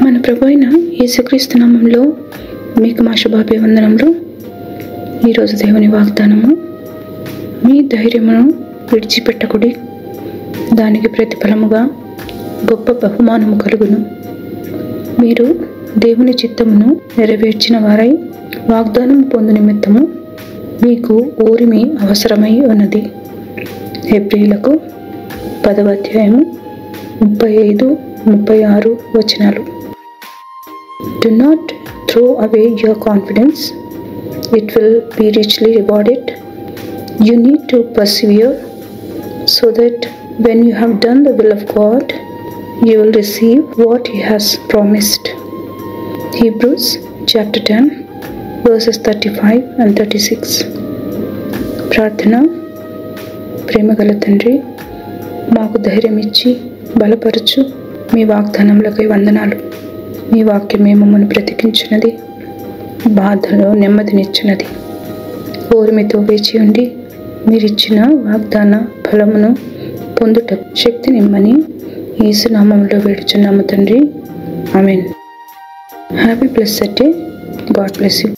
మన ప్రభు అయిన యేసుక్రీస్తు నామములో మీకు మా శుభాభివందనములు. ఈరోజు దేవుని వాగ్దానము, మీ ధైర్యమును విడిచిపెట్టకుడి, దానికి ప్రతిఫలముగా గొప్ప బహుమానము కలుగును. మీరు దేవుని చిత్తమును నెరవేర్చిన వారై వాగ్దానం పొందు నిమిత్తము మీకు ఊరిమి అవసరమై ఉన్నది. హెబ్రీయులకు 10వ అధ్యాయము 35-36 వచనాలు. Do not throw away your confidence. It will be richly rewarded. You need to persevere so that when you have done the will of God, you will receive what He has promised. Hebrews chapter 10 verses 35 and 36. ప్రార్థన. ప్రేమగల తండ్రి, మాకు ధైర్యం ఇచ్చి బలపరచు మీ వాగ్దానములకై వందనాలు. మీ వాక్యమే మమ్మల్ని బ్రతికించినది, బాధలో నెమ్మదినిచ్చినది. ఓర్మితో వేచి ఉండి మీరిచ్చిన వాగ్దాన ఫలమును పొందుట శక్తినిమ్మని యేసు నామములో వేడుచున్నాము తండ్రి. Amen. Happy blessed day. God bless you.